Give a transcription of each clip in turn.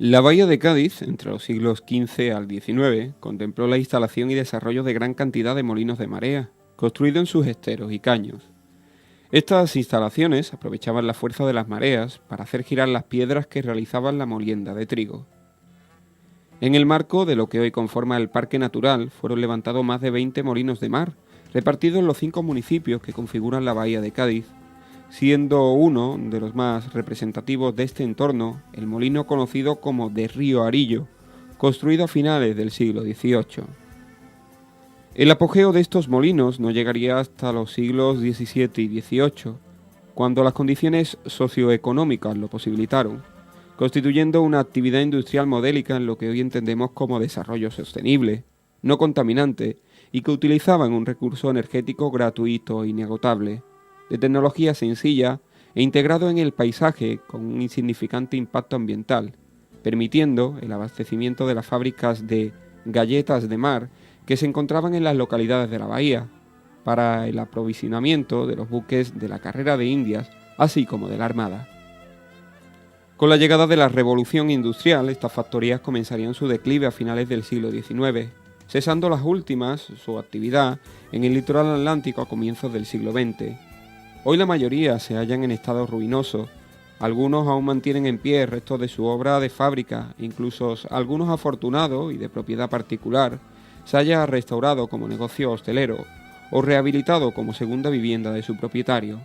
La bahía de Cádiz, entre los siglos XV al XIX, contempló la instalación y desarrollo de gran cantidad de molinos de marea, construidos en sus esteros y caños. Estas instalaciones aprovechaban la fuerza de las mareas para hacer girar las piedras que realizaban la molienda de trigo. En el marco de lo que hoy conforma el Parque Natural, fueron levantados más de 20 molinos de mar, repartidos en los 5 municipios que configuran la bahía de Cádiz, siendo uno de los más representativos de este entorno el molino conocido como de Río Arillo, construido a finales del siglo XVIII. El apogeo de estos molinos no llegaría hasta los siglos XVII y XVIII, cuando las condiciones socioeconómicas lo posibilitaron, constituyendo una actividad industrial modélica en lo que hoy entendemos como desarrollo sostenible, no contaminante y que utilizaban un recurso energético gratuito e inagotable, de tecnología sencilla e integrado en el paisaje con un insignificante impacto ambiental, permitiendo el abastecimiento de las fábricas de galletas de mar que se encontraban en las localidades de la bahía, para el aprovisionamiento de los buques de la carrera de Indias, así como de la Armada. Con la llegada de la revolución industrial, estas factorías comenzarían su declive a finales del siglo XIX, cesando las últimas su actividad en el litoral atlántico a comienzos del siglo XX. Hoy la mayoría se hallan en estado ruinoso, algunos aún mantienen en pie restos de su obra de fábrica, incluso algunos afortunados y de propiedad particular, se haya restaurado como negocio hostelero o rehabilitado como segunda vivienda de su propietario.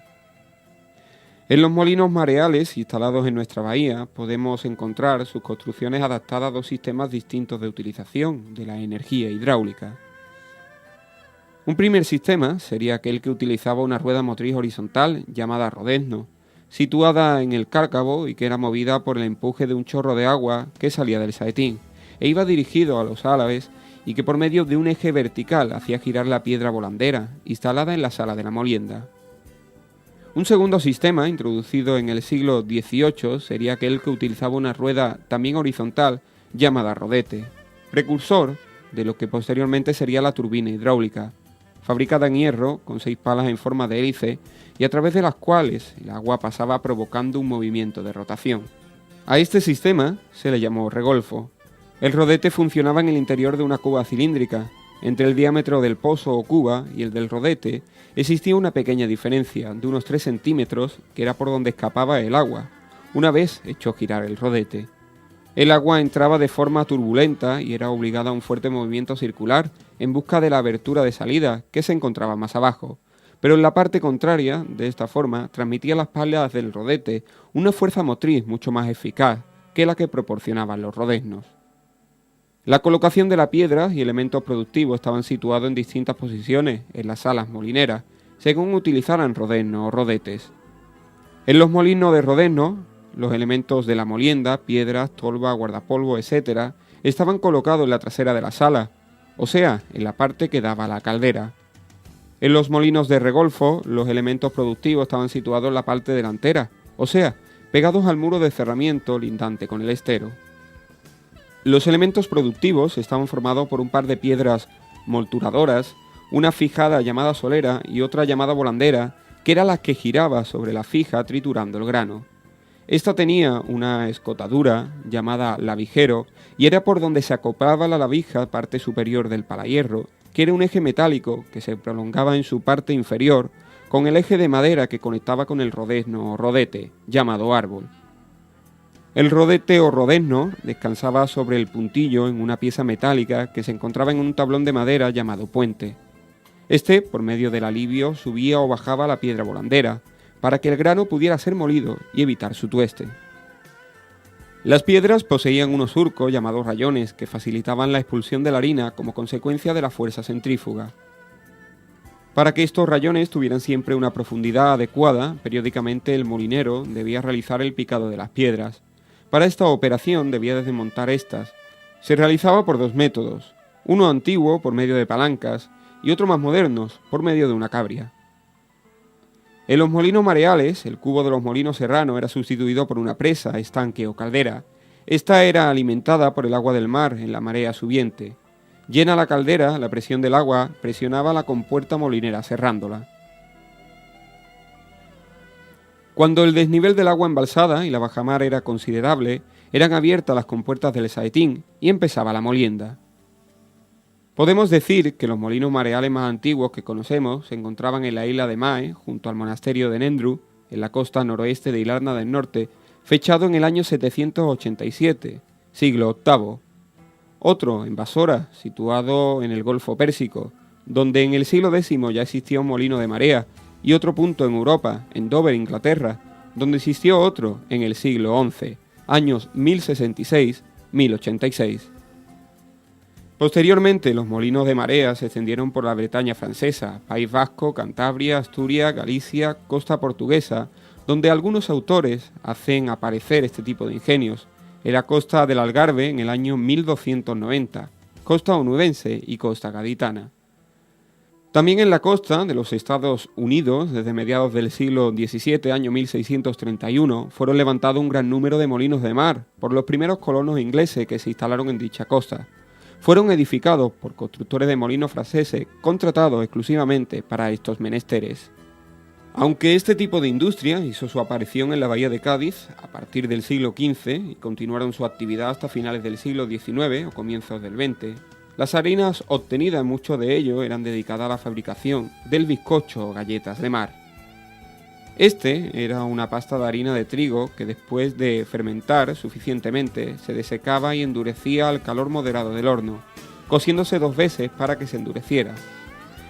En los molinos mareales instalados en nuestra bahía podemos encontrar sus construcciones adaptadas a 2 sistemas distintos de utilización de la energía hidráulica. Un primer sistema sería aquel que utilizaba una rueda motriz horizontal llamada rodezno, situada en el cárcavo y que era movida por el empuje de un chorro de agua que salía del saetín e iba dirigido a los álabes y que por medio de un eje vertical hacía girar la piedra volandera instalada en la sala de la molienda. Un segundo sistema, introducido en el siglo XVIII, sería aquel que utilizaba una rueda también horizontal llamada rodete, precursor de lo que posteriormente sería la turbina hidráulica, fabricada en hierro con 6 palas en forma de hélice y a través de las cuales el agua pasaba provocando un movimiento de rotación. A este sistema se le llamó regolfo. El rodete funcionaba en el interior de una cuba cilíndrica. Entre el diámetro del pozo o cuba y el del rodete existía una pequeña diferencia de unos 3 centímetros que era por donde escapaba el agua, una vez hecho girar el rodete. El agua entraba de forma turbulenta y era obligada a un fuerte movimiento circular en busca de la abertura de salida que se encontraba más abajo, pero en la parte contraria, de esta forma, transmitía a las palas del rodete una fuerza motriz mucho más eficaz que la que proporcionaban los rodeznos. La colocación de la piedra y elementos productivos estaban situados en distintas posiciones en las salas molineras, según utilizaran rodeznos o rodetes. En los molinos de rodezno, los elementos de la molienda, piedras, tolva, guardapolvo, etc., estaban colocados en la trasera de la sala, o sea, en la parte que daba a la caldera. En los molinos de regolfo, los elementos productivos estaban situados en la parte delantera, o sea, pegados al muro de cerramiento lindante con el estero. Los elementos productivos estaban formados por un par de piedras molturadoras, una fijada llamada solera y otra llamada volandera, que era la que giraba sobre la fija triturando el grano. Esta tenía una escotadura llamada lavijero y era por donde se acoplaba la lavija parte superior del palahierro, que era un eje metálico que se prolongaba en su parte inferior con el eje de madera que conectaba con el rodezno o rodete, llamado árbol. El rodete o rodezno descansaba sobre el puntillo en una pieza metálica que se encontraba en un tablón de madera llamado puente. Este, por medio del alivio, subía o bajaba la piedra volandera, para que el grano pudiera ser molido y evitar su tueste. Las piedras poseían unos surcos llamados rayones que facilitaban la expulsión de la harina como consecuencia de la fuerza centrífuga. Para que estos rayones tuvieran siempre una profundidad adecuada, periódicamente el molinero debía realizar el picado de las piedras. Para esta operación debía desmontar estas. Se realizaba por 2 métodos, uno antiguo por medio de palancas y otro más modernos por medio de una cabria. En los molinos mareales, el cubo de los molinos serranos era sustituido por una presa, estanque o caldera. Esta era alimentada por el agua del mar en la marea subiente. Llena la caldera, la presión del agua presionaba la compuerta molinera cerrándola. Cuando el desnivel del agua embalsada y la bajamar era considerable, eran abiertas las compuertas del saetín y empezaba la molienda. Podemos decir que los molinos mareales más antiguos que conocemos se encontraban en la isla de Mae, junto al monasterio de Nendru, en la costa noroeste de Irlanda del Norte, fechado en el año 787, siglo VIII. Otro en Basora, situado en el Golfo Pérsico, donde en el siglo X ya existía un molino de marea, y otro punto en Europa, en Dover, Inglaterra, donde existió otro en el siglo XI, años 1066-1086. Posteriormente, los molinos de marea se extendieron por la Bretaña francesa, País Vasco, Cantabria, Asturias, Galicia, costa portuguesa, donde algunos autores hacen aparecer este tipo de ingenios, en la costa del Algarve en el año 1290, costa onubense y costa gaditana. También en la costa de los Estados Unidos, desde mediados del siglo XVII, año 1631, fueron levantados un gran número de molinos de mar por los primeros colonos ingleses que se instalaron en dicha costa. Fueron edificados por constructores de molinos franceses contratados exclusivamente para estos menesteres. Aunque este tipo de industria hizo su aparición en la bahía de Cádiz a partir del siglo XV y continuaron su actividad hasta finales del siglo XIX o comienzos del XX, las harinas obtenidas, muchos de ellos, eran dedicadas a la fabricación del bizcocho o galletas de mar. Este era una pasta de harina de trigo que después de fermentar suficientemente se desecaba y endurecía al calor moderado del horno, cociéndose 2 veces para que se endureciera.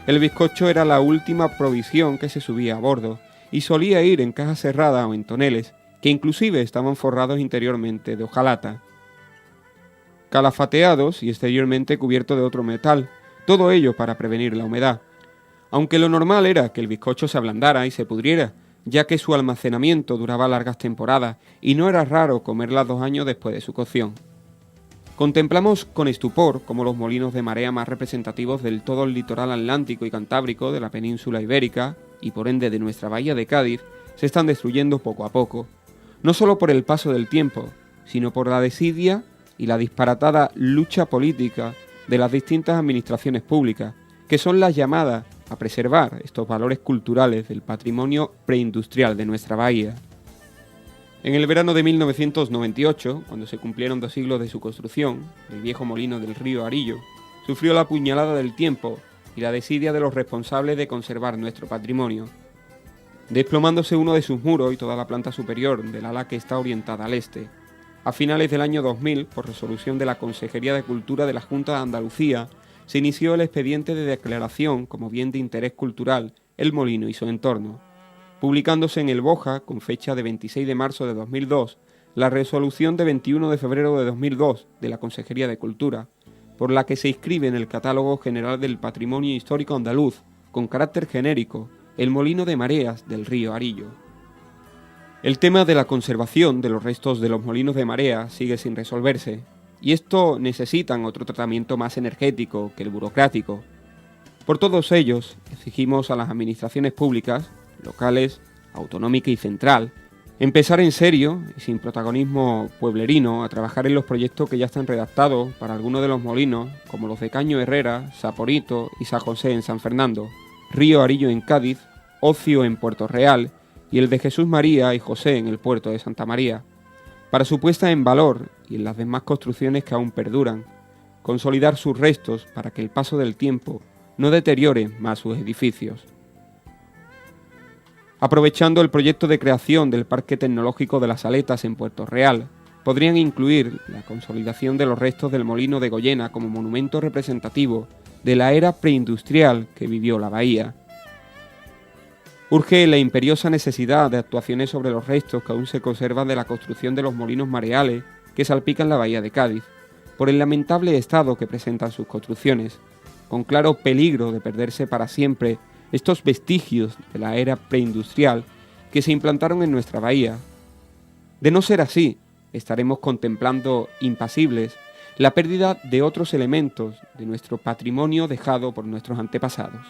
El bizcocho era la última provisión que se subía a bordo y solía ir en cajas cerradas o en toneles, que inclusive estaban forrados interiormente de hojalata, calafateados y exteriormente cubiertos de otro metal, todo ello para prevenir la humedad. Aunque lo normal era que el bizcocho se ablandara y se pudriera, ya que su almacenamiento duraba largas temporadas y no era raro comerla 2 años después de su cocción. Contemplamos con estupor cómo los molinos de marea más representativos del todo el litoral atlántico y cantábrico de la península ibérica, y por ende de nuestra bahía de Cádiz, se están destruyendo poco a poco, no solo por el paso del tiempo, sino por la desidia y la disparatada lucha política de las distintas administraciones públicas, que son las llamadas a preservar estos valores culturales del patrimonio preindustrial de nuestra bahía. En el verano de 1998, cuando se cumplieron 2 siglos de su construcción, el viejo molino del río Arillo sufrió la puñalada del tiempo y la desidia de los responsables de conservar nuestro patrimonio, desplomándose uno de sus muros y toda la planta superior del ala que está orientada al este. A finales del año 2000, por resolución de la Consejería de Cultura de la Junta de Andalucía, se inició el expediente de declaración como bien de interés cultural el molino y su entorno, publicándose en el BOJA con fecha de 26 de marzo de 2002 la resolución de 21 de febrero de 2002 de la Consejería de Cultura, por la que se inscribe en el Catálogo General del Patrimonio Histórico Andaluz, con carácter genérico, el molino de mareas del río Arillo. El tema de la conservación de los restos de los molinos de marea sigue sin resolverse, y esto necesitan otro tratamiento más energético que el burocrático. Por todos ellos, exigimos a las administraciones públicas, locales, autonómica y central, empezar en serio y sin protagonismo pueblerino a trabajar en los proyectos que ya están redactados para algunos de los molinos, como los de Caño Herrera, Saporito y San José en San Fernando, Río Arillo en Cádiz, Ocio en Puerto Real y el de Jesús María y José en el puerto de Santa María, para su puesta en valor y en las demás construcciones que aún perduran, consolidar sus restos para que el paso del tiempo no deteriore más sus edificios. Aprovechando el proyecto de creación del Parque Tecnológico de las Aletas en Puerto Real, podrían incluir la consolidación de los restos del molino de Goyena como monumento representativo de la era preindustrial que vivió la bahía. Urge la imperiosa necesidad de actuaciones sobre los restos que aún se conservan de la construcción de los molinos mareales que salpican la bahía de Cádiz, por el lamentable estado que presentan sus construcciones, con claro peligro de perderse para siempre estos vestigios de la era preindustrial que se implantaron en nuestra bahía. De no ser así, estaremos contemplando impasibles la pérdida de otros elementos de nuestro patrimonio dejado por nuestros antepasados.